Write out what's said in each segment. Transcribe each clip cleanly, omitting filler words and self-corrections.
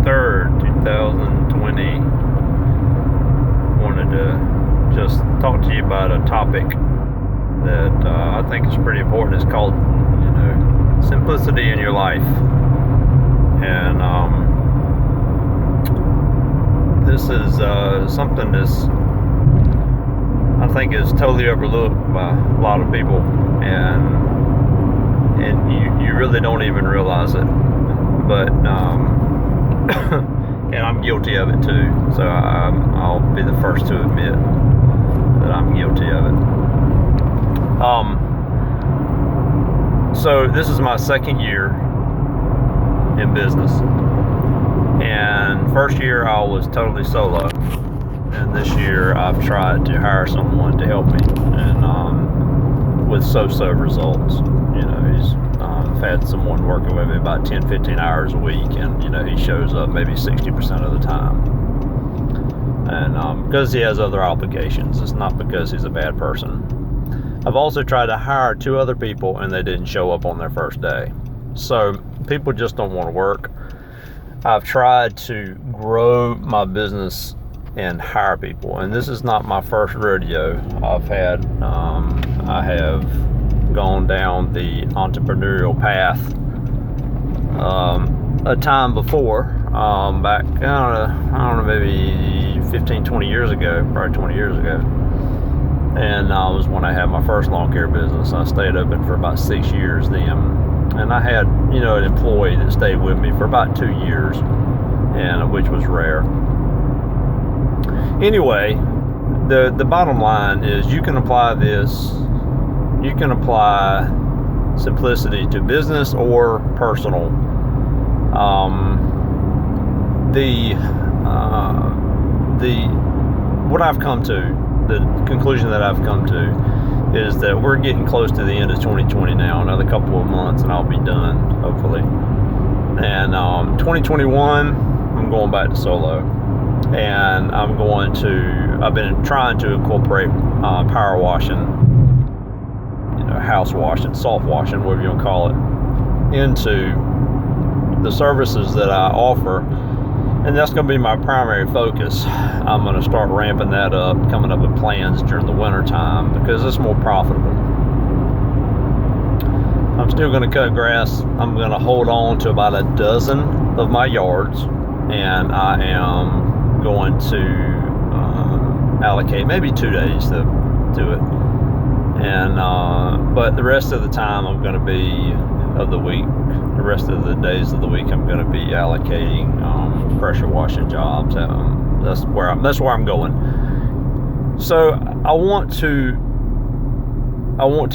3rd, 2020. Wanted to just talk to you about a topic that I think is pretty important. It's called, simplicity in your life. And this is something that's, I think, is totally overlooked by a lot of people, and you really don't even realize it. But and I'm guilty of it too. So I'll be the first to admit that I'm guilty of it. So this is my second year in business, and first year I was totally solo, and this year I've tried to hire someone to help me, and with so-so results. I've had someone working with me about 10-15 hours a week, and he shows up maybe 60% of the time, and because he has other obligations. It's not because he's a bad person. I've also tried to hire 2 other people, and they didn't show up on their first day. So people just don't want to work. I've tried to grow my business and hire people, and this is not my first rodeo. I have gone down the entrepreneurial path a time before, back, I don't know, maybe 15-20 years ago, probably 20 years ago. And that was when I had my first lawn care business. I stayed open for about 6 years then, and I had an employee that stayed with me for about 2 years, and which was rare. Anyway, the bottom line is you can apply simplicity to business or personal. What I've come to, the conclusion that I've come to, is that we're getting close to the end of 2020 now. Another couple of months and I'll be done, hopefully. And 2021, I'm going back to solo, and I've been trying to incorporate power washing, house washing, soft washing, whatever you want to call it, into the services that I offer, and that's going to be my primary focus. I'm going to start ramping that up, coming up with plans during the winter time, because it's more profitable. I'm still going to cut grass. I'm going to hold on to about a dozen of my yards, and I am going to allocate maybe 2 days to it. And but the rest of the time I'm going to be the rest of the days of the week I'm going to be allocating pressure washing jobs. That's where I'm going. So I want to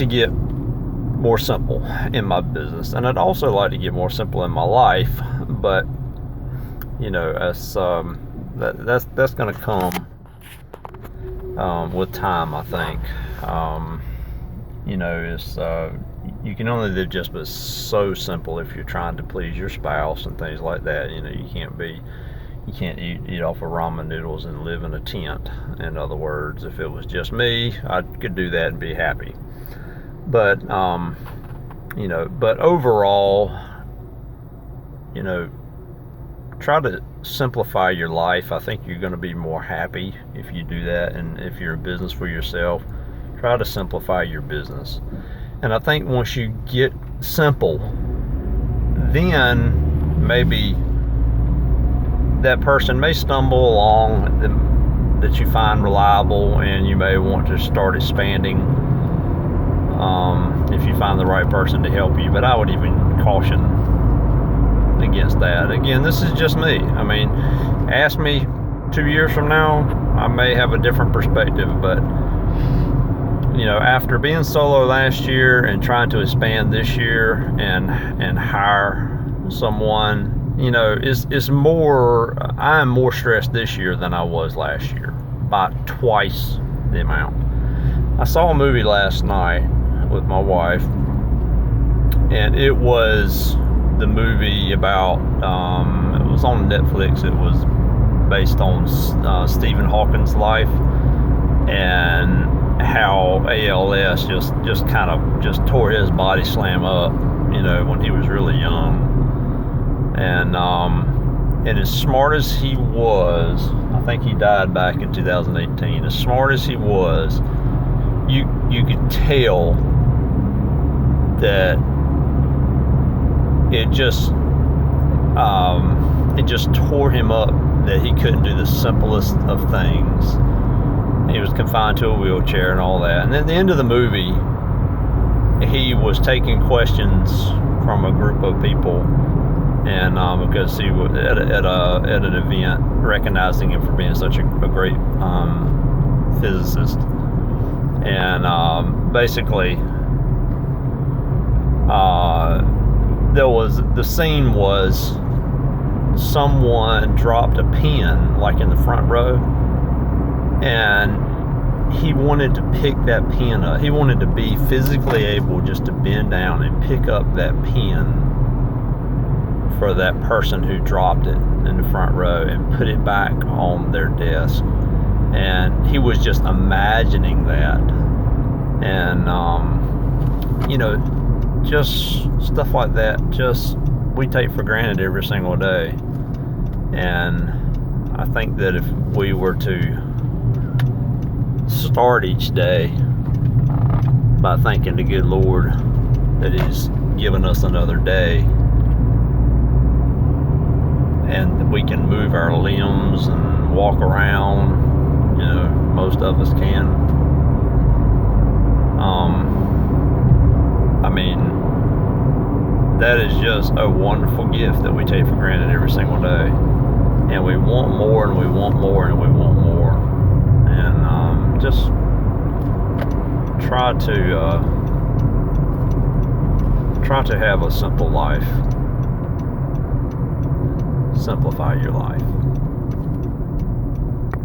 get more simple in my business, and I'd also like to get more simple in my life. But that's going to come with time, I think. You can only live just but so simple if you're trying to please your spouse and things like that. You can't eat off of ramen noodles and live in a tent. In other words, if it was just me, I could do that and be happy. But but overall, try to simplify your life. I think you're going to be more happy if you do that. And if you're a business for yourself, try to simplify your business. And I think once you get simple, then maybe that person may stumble along that you find reliable, and you may want to start expanding if you find the right person to help you. But I would even caution against that. Again, this is just me. I mean, ask me 2 years from now, I may have a different perspective. But after being solo last year and trying to expand this year and hire someone, it's more, I am more stressed this year than I was last year, by twice the amount. I saw a movie last night with my wife, and it was the movie about, it was on Netflix. It was based on Stephen Hawking's life, and how ALS just kind of just tore his body slam up, when he was really young. And And as smart as he was, I think he died back in 2018. As smart as he was, you could tell that it just tore him up that he couldn't do the simplest of things. He was confined to a wheelchair and all that. And at the end of the movie, he was taking questions from a group of people, and because he was at an event, recognizing him for being such a great physicist, and basically, the scene was someone dropped a pen like in the front row, and he wanted to pick that pen up. He wanted to be physically able just to bend down and pick up that pen for that person who dropped it in the front row and put it back on their desk. And he was just imagining that. And, just stuff like that, we take for granted every single day. And I think that if we were to start each day by thanking the good Lord that He's given us another day, and that we can move our limbs and walk around, most of us can. That is just a wonderful gift that we take for granted every single day, and we want more, and we want more, and we want more. And just try to have a simple life. Simplify your life.